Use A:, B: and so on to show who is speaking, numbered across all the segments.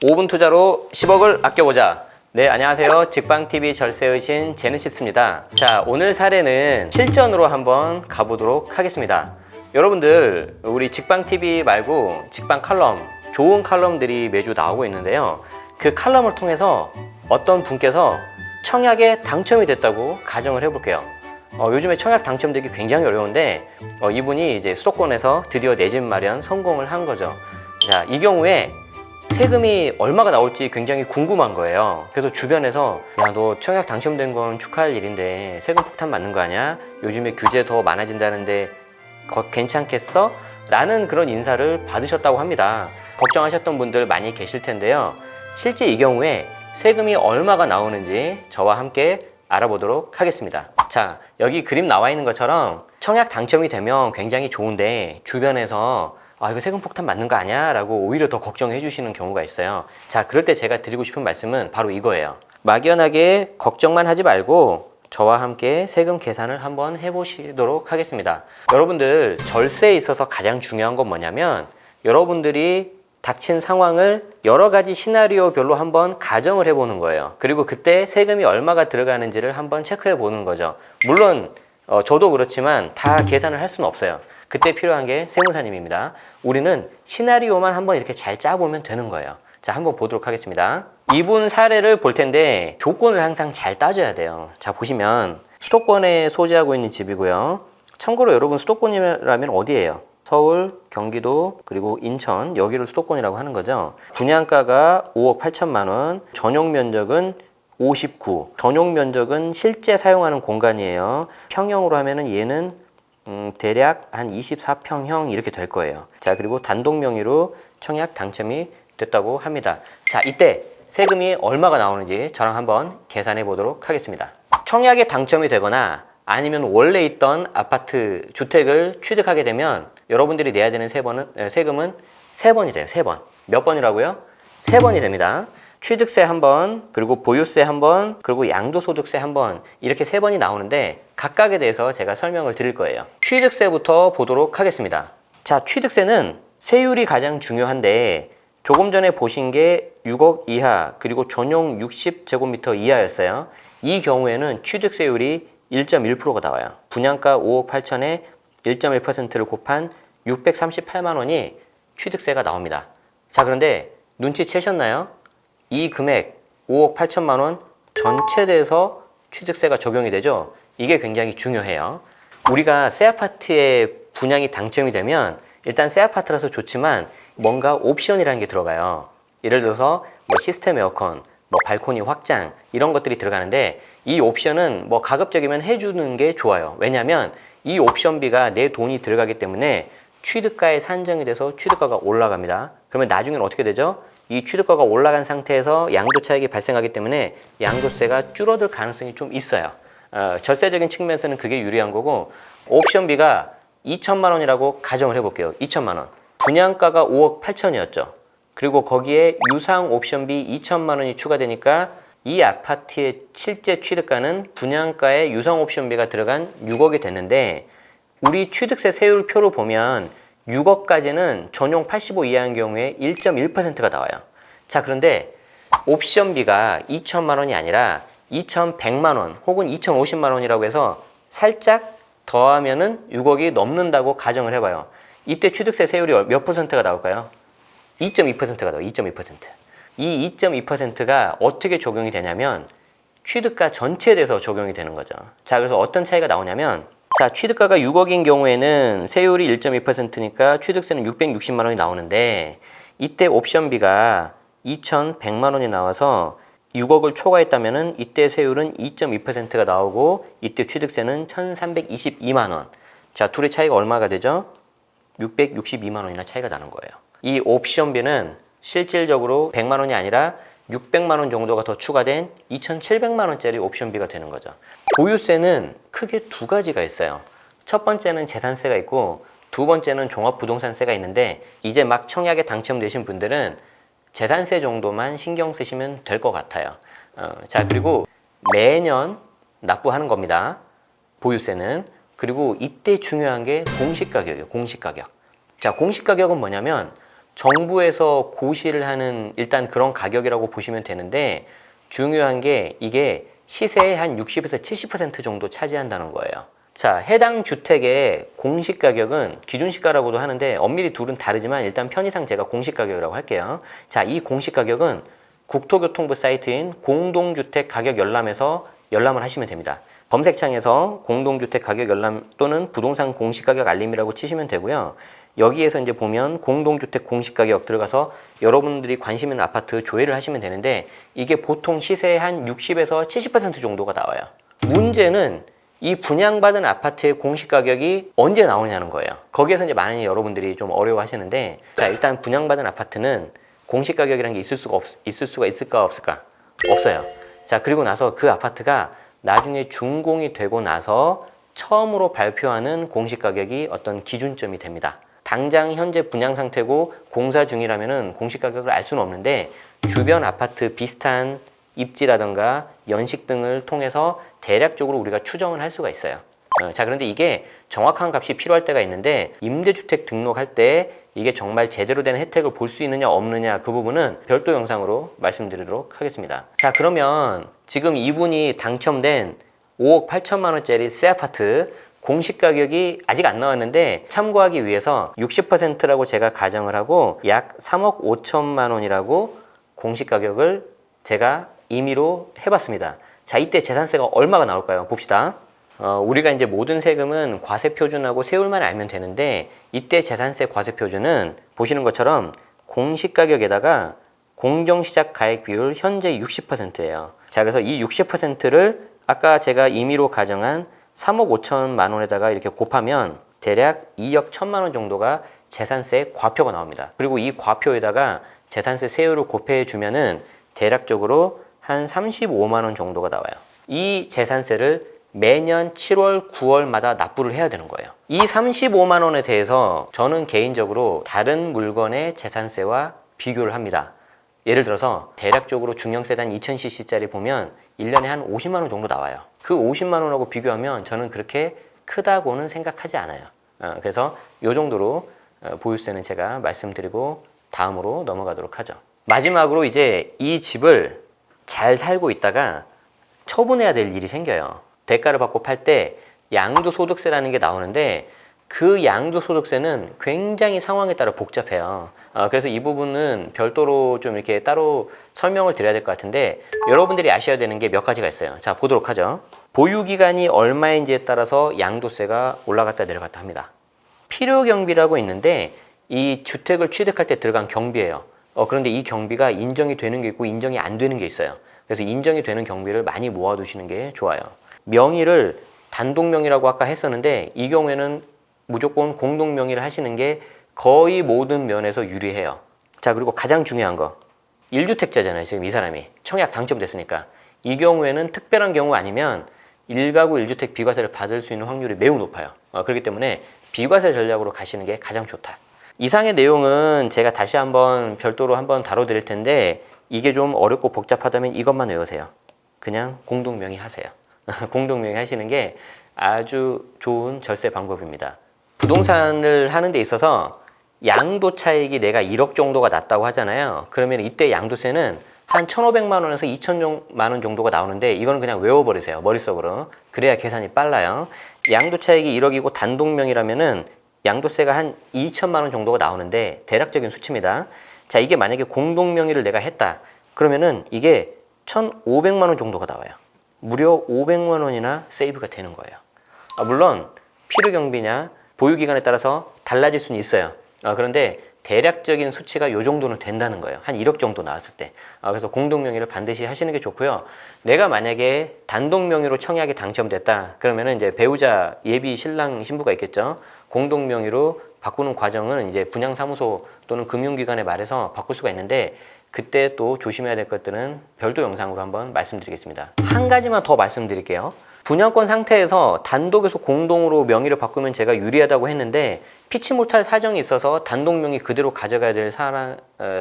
A: 5분 투자로 10억을 아껴보자. 네, 안녕하세요. 직방TV 절세의 신 제네시스입니다. 자, 오늘 사례는 실전으로 한번 가보도록 하겠습니다. 여러분들, 우리 직방TV 말고 직방 칼럼, 좋은 칼럼들이 매주 나오고 있는데요. 그 칼럼을 통해서 어떤 분께서 청약에 당첨이 됐다고 가정을 해볼게요. 요즘에 청약 당첨되기 굉장히 어려운데 이분이 이제 수도권에서 드디어 내 집 마련 성공을 한 거죠. 자, 이 경우에 세금이 얼마가 나올지 굉장히 궁금한 거예요. 그래서 주변에서 야, 너 청약 당첨된 건 축하할 일인데 세금 폭탄 맞는 거 아니야? 요즘에 규제 더 많아진다는데 괜찮겠어? 라는 그런 인사를 받으셨다고 합니다. 걱정하셨던 분들 많이 계실 텐데요. 실제 이 경우에 세금이 얼마가 나오는지 저와 함께 알아보도록 하겠습니다. 자, 여기 그림 나와 있는 것처럼 청약 당첨이 되면 굉장히 좋은데 주변에서 이거 세금 폭탄 맞는 거 아니야? 라고 오히려 더 걱정해 주시는 경우가 있어요. 자, 그럴 때 제가 드리고 싶은 말씀은 바로 이거예요. 막연하게 걱정만 하지 말고 저와 함께 세금 계산을 한번 해보시도록 하겠습니다. 여러분들, 절세에 있어서 가장 중요한 건 뭐냐면 여러분들이 닥친 상황을 여러 가지 시나리오별로 한번 가정을 해보는 거예요. 그리고 그때 세금이 얼마가 들어가는지를 한번 체크해 보는 거죠. 물론 저도 그렇지만 다 계산을 할 수는 없어요. 그때 필요한 게 세무사님입니다. 우리는 시나리오만 한번 이렇게 잘 짜보면 되는 거예요. 자, 한번 보도록 하겠습니다. 이분 사례를 볼 텐데 조건을 항상 잘 따져야 돼요. 자, 보시면 수도권에 소지하고 있는 집이고요. 참고로 여러분, 수도권이라면 어디예요? 서울, 경기도, 그리고 인천, 여기를 수도권이라고 하는 거죠. 분양가가 5억 8천만 원, 전용 면적은 59. 전용 면적은 실제 사용하는 공간이에요. 평형으로 하면은 얘는 대략 한 24평형 이렇게 될 거예요. 자, 그리고 단독 명의로 청약 당첨이 됐다고 합니다. 자, 이때 세금이 얼마가 나오는지 저랑 한번 계산해 보도록 하겠습니다. 청약에 당첨이 되거나 아니면 원래 있던 아파트, 주택을 취득하게 되면 여러분들이 내야 되는 세금은 3번이 돼요. 3번. 몇 번이라고요? 3번이 됩니다. 취득세 1번, 그리고 보유세 1번, 그리고 양도소득세 1번, 이렇게 3번이 나오는데 각각에 대해서 제가 설명을 드릴 거예요. 취득세부터 보도록 하겠습니다. 자, 취득세는 세율이 가장 중요한데 조금 전에 보신 게 6억 이하, 그리고 전용 60제곱미터 이하였어요. 이 경우에는 취득세율이 1.1%가 나와요. 분양가 5억 8천에 1.1%를 곱한 638만 원이 취득세가 나옵니다. 자, 그런데 눈치채셨나요? 이 금액 5억 8천만 원 전체돼서 취득세가 적용이 되죠. 이게 굉장히 중요해요. 우리가 새 아파트에 분양이 당첨이 되면 일단 새 아파트라서 좋지만 뭔가 옵션이라는 게 들어가요. 예를 들어서 시스템 에어컨, 발코니 확장 이런 것들이 들어가는데 이 옵션은 가급적이면 해주는 게 좋아요. 왜냐하면 이 옵션비가 내 돈이 들어가기 때문에 취득가에 산정이 돼서 취득가가 올라갑니다. 그러면 나중에는 어떻게 되죠? 이 취득가가 올라간 상태에서 양도 차익이 발생하기 때문에 양도세가 줄어들 가능성이 좀 있어요. 절세적인 측면에서는 그게 유리한 거고, 옵션비가 2천만 원이라고 가정을 해볼게요. 2천만 원. 분양가가 5억 8천이었죠. 그리고 거기에 유상 옵션비 2천만 원이 추가되니까 이 아파트의 실제 취득가는 분양가에 유상 옵션비가 들어간 6억이 됐는데, 우리 취득세 세율표로 보면 6억까지는 전용 85 이하인 경우에 1.1%가 나와요. 자, 그런데 옵션비가 2천만 원이 아니라 2,100만 원 혹은 2,050만 원이라고 해서 살짝 더하면은 6억이 넘는다고 가정을 해봐요. 이때 취득세 세율이 몇 퍼센트가 나올까요? 2.2%가 나와요. 2.2%. 이 2.2%가 어떻게 적용이 되냐면 취득가 전체에 대해서 적용이 되는 거죠. 자, 그래서 어떤 차이가 나오냐면, 자, 취득가가 6억인 경우에는 세율이 1.2%니까 취득세는 660만 원이 나오는데, 이때 옵션비가 2,100만 원이 나와서 6억을 초과했다면은 이때 세율은 2.2%가 나오고 이때 취득세는 1,322만 원. 자, 둘의 차이가 얼마가 되죠? 662만 원이나 차이가 나는 거예요. 이 옵션비는 실질적으로 100만 원이 아니라 600만 원 정도가 더 추가된 2,700만 원짜리 옵션비가 되는 거죠. 보유세는 크게 두 가지가 있어요. 첫 번째는 재산세가 있고 두 번째는 종합부동산세가 있는데, 이제 막 청약에 당첨되신 분들은 재산세 정도만 신경 쓰시면 될 것 같아요. 자, 그리고 매년 납부하는 겁니다. 보유세는. 그리고 이때 중요한 게 공시가격이에요. 공시가격. 자, 공시가격은 뭐냐면 정부에서 고시를 하는 일단 그런 가격이라고 보시면 되는데, 중요한 게 이게 시세의 한 60에서 70% 정도 차지한다는 거예요. 자, 해당 주택의 공시 가격은 기준시가라고도 하는데 엄밀히 둘은 다르지만 일단 편의상 제가 공시 가격이라고 할게요. 자, 이 공시 가격은 국토교통부 사이트인 공동주택 가격 열람에서 열람을 하시면 됩니다. 검색창에서 공동주택 가격 열람 또는 부동산 공시 가격 알림이라고 치시면 되고요. 여기에서 이제 보면 공동주택 공시 가격 들어가서 여러분들이 관심 있는 아파트 조회를 하시면 되는데, 이게 보통 시세의 한 60에서 70% 정도가 나와요. 문제는 이 분양받은 아파트의 공시 가격이 언제 나오냐는 거예요. 거기에서 이제 많은 여러분들이 좀 어려워 하시는데, 자, 일단 분양받은 아파트는 공시 가격이라는 게 있을 수가 있을까 없을까? 없어요. 자, 그리고 나서 그 아파트가 나중에 준공이 되고 나서 처음으로 발표하는 공시 가격이 어떤 기준점이 됩니다. 당장 현재 분양 상태고 공사 중이라면은 공시 가격을 알 수는 없는데, 주변 아파트 비슷한 입지라든가 연식 등을 통해서 대략적으로 우리가 추정을 할 수가 있어요. 자, 그런데 이게 정확한 값이 필요할 때가 있는데, 임대주택 등록할 때 이게 정말 제대로 된 혜택을 볼 수 있느냐 없느냐, 그 부분은 별도 영상으로 말씀드리도록 하겠습니다. 자, 그러면 지금 이분이 당첨된 5억 8천만 원짜리 새 아파트 공시 가격이 아직 안 나왔는데, 참고하기 위해서 60%라고 제가 가정을 하고 약 3억 5천만 원이라고 공시 가격을 제가 임의로 해봤습니다. 자, 이때 재산세가 얼마가 나올까요? 봅시다. 우리가 이제 모든 세금은 과세표준하고 세율만 알면 되는데, 이때 재산세 과세표준은 보시는 것처럼 공시가격에다가 공정시작 가액 비율 현재 60%예요. 자, 그래서 이 60%를 아까 제가 임의로 가정한 3억 5천만 원에다가 이렇게 곱하면 대략 2억 1천만 원 정도가 재산세 과표가 나옵니다. 그리고 이 과표에다가 재산세 세율을 곱해 주면은 대략적으로 한 35만 원 정도가 나와요. 이 재산세를 매년 7월, 9월마다 납부를 해야 되는 거예요. 이 35만 원에 대해서 저는 개인적으로 다른 물건의 재산세와 비교를 합니다. 예를 들어서 대략적으로 중형세단 2000cc짜리 보면 1년에 한 50만 원 정도 나와요. 그 50만 원하고 비교하면 저는 그렇게 크다고는 생각하지 않아요. 그래서 이 정도로 보유세는 제가 말씀드리고 다음으로 넘어가도록 하죠. 마지막으로 이제 이 집을 잘 살고 있다가 처분해야 될 일이 생겨요. 대가를 받고 팔 때 양도소득세라는 게 나오는데, 그 양도소득세는 굉장히 상황에 따라 복잡해요. 그래서 이 부분은 별도로 좀 이렇게 따로 설명을 드려야 될 것 같은데, 여러분들이 아셔야 되는 게 몇 가지가 있어요. 자, 보도록 하죠. 보유기간이 얼마인지에 따라서 양도세가 올라갔다 내려갔다 합니다. 필요경비라고 있는데, 이 주택을 취득할 때 들어간 경비예요. 그런데 이 경비가 인정이 되는 게 있고 인정이 안 되는 게 있어요. 그래서 인정이 되는 경비를 많이 모아두시는 게 좋아요. 명의를 단독명의라고 아까 했었는데, 이 경우에는 무조건 공동명의를 하시는 게 거의 모든 면에서 유리해요. 자, 그리고 가장 중요한 거, 1주택자잖아요. 지금 이 사람이 청약 당첨됐으니까. 이 경우에는 특별한 경우 아니면 1가구 1주택 비과세를 받을 수 있는 확률이 매우 높아요. 그렇기 때문에 비과세 전략으로 가시는 게 가장 좋다. 이상의 내용은 제가 다시 한번 별도로 한번 다뤄드릴 텐데, 이게 좀 어렵고 복잡하다면 이것만 외우세요. 그냥 공동명의 하세요. 공동명의 하시는 게 아주 좋은 절세 방법입니다. 부동산을 하는 데 있어서 양도 차익이 내가 1억 정도가 났다고 하잖아요. 그러면 이때 양도세는 한 1,500만 원에서 2,000만 원 정도가 나오는데, 이거는 그냥 외워버리세요. 머릿속으로. 그래야 계산이 빨라요. 양도 차익이 1억이고 단독명의라면은 양도세가 한 2천만 원 정도가 나오는데, 대략적인 수치입니다. 자, 이게 만약에 공동명의를 내가 했다. 그러면은 이게 1,500만 원 정도가 나와요. 무려 500만 원이나 세이브가 되는 거예요. 물론 필요경비냐 보유기간에 따라서 달라질 수는 있어요. 그런데 대략적인 수치가 이 정도는 된다는 거예요. 한 1억 정도 나왔을 때. 그래서 공동명의를 반드시 하시는 게 좋고요. 내가 만약에 단독명의로 청약이 당첨됐다. 그러면은 이제 배우자 예비 신랑 신부가 있겠죠. 공동명의로 바꾸는 과정은 이제 분양사무소 또는 금융기관에 말해서 바꿀 수가 있는데, 그때 또 조심해야 될 것들은 별도 영상으로 한번 말씀드리겠습니다. 한 가지만 더 말씀드릴게요. 분양권 상태에서 단독에서 공동으로 명의를 바꾸면 제가 유리하다고 했는데, 피치 못할 사정이 있어서 단독 명의 그대로 가져가야 될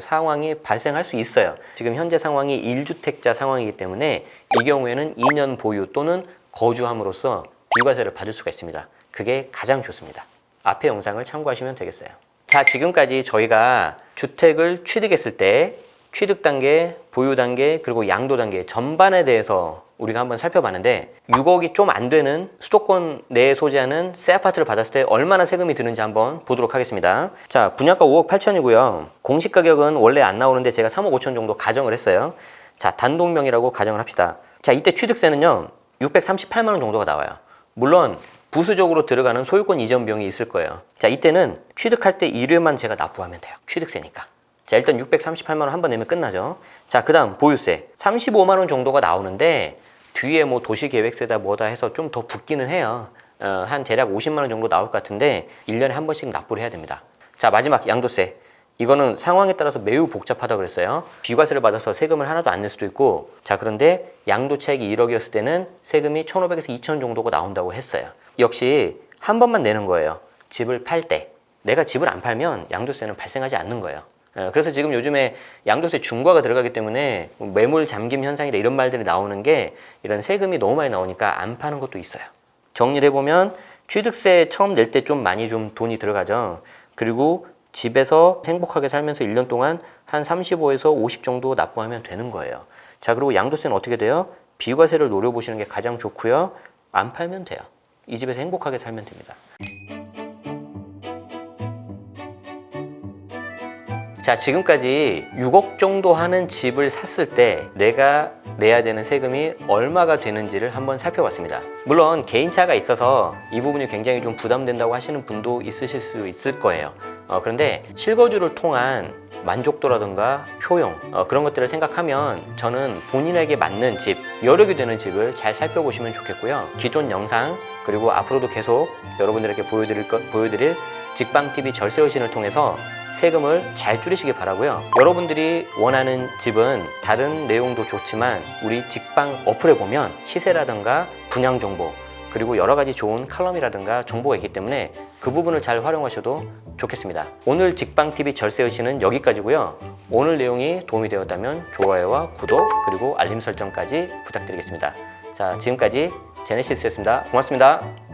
A: 상황이 발생할 수 있어요. 지금 현재 상황이 1주택자 상황이기 때문에 이 경우에는 2년 보유 또는 거주함으로써 비과세를 받을 수가 있습니다. 그게 가장 좋습니다. 앞의 영상을 참고하시면 되겠어요. 자, 지금까지 저희가 주택을 취득했을 때 취득 단계, 보유 단계, 그리고 양도 단계 전반에 대해서 우리가 한번 살펴봤는데 6억이 좀 안 되는 수도권 내에 소재하는 새 아파트를 받았을 때 얼마나 세금이 드는지 한번 보도록 하겠습니다. 자, 분양가 5억 8천이고요. 공시 가격은 원래 안 나오는데 제가 3억 5천 정도 가정을 했어요. 자, 단독명이라고 가정을 합시다. 자, 이때 취득세는요 638만 원 정도가 나와요. 물론 부수적으로 들어가는 소유권 이전 비용이 있을 거예요. 자, 이때는 취득할 때 일회만 제가 납부하면 돼요. 취득세니까. 자, 일단 638만 원 한 번 내면 끝나죠. 자, 그 다음 보유세 35만 원 정도가 나오는데 뒤에 뭐 도시계획세다 뭐다 해서 좀 더 붙기는 해요. 한 대략 50만 원 정도 나올 것 같은데 1년에 한 번씩 납부를 해야 됩니다. 자, 마지막 양도세. 이거는 상황에 따라서 매우 복잡하다고 그랬어요. 비과세를 받아서 세금을 하나도 안 낼 수도 있고, 자, 그런데 양도 차익이 1억이었을 때는 세금이 1,500에서 2,000 정도가 나온다고 했어요. 역시 한 번만 내는 거예요. 집을 팔 때. 내가 집을 안 팔면 양도세는 발생하지 않는 거예요. 그래서 지금 요즘에 양도세 중과가 들어가기 때문에 매물 잠김 현상이다 이런 말들이 나오는 게 이런 세금이 너무 많이 나오니까 안 파는 것도 있어요. 정리를 해보면 취득세 처음 낼 때 좀 많이 좀 돈이 들어가죠. 그리고 집에서 행복하게 살면서 1년 동안 한 35에서 50 정도 납부하면 되는 거예요. 자, 그리고 양도세는 어떻게 돼요? 비과세를 노려보시는 게 가장 좋고요. 안 팔면 돼요. 이 집에서 행복하게 살면 됩니다. 자, 지금까지 6억 정도 하는 집을 샀을 때 내가 내야 되는 세금이 얼마가 되는지를 한번 살펴봤습니다. 물론 개인차가 있어서 이 부분이 굉장히 좀 부담된다고 하시는 분도 있으실 수 있을 거예요. 그런데 실거주를 통한 만족도라든가 효용 그런 것들을 생각하면 저는 본인에게 맞는 집, 여력이 되는 집을 잘 살펴보시면 좋겠고요. 기존 영상 그리고 앞으로도 계속 여러분들에게 보여드릴 직방TV 절세여신을 통해서 세금을 잘 줄이시기 바라고요. 여러분들이 원하는 집은 다른 내용도 좋지만 우리 직방 어플에 보면 시세라든가 분양 정보 그리고 여러 가지 좋은 칼럼이라든가 정보가 있기 때문에 그 부분을 잘 활용하셔도 좋겠습니다. 오늘 직방TV 절세여신은 여기까지고요. 오늘 내용이 도움이 되었다면 좋아요와 구독 그리고 알림 설정까지 부탁드리겠습니다. 자, 지금까지 제네시스였습니다. 고맙습니다.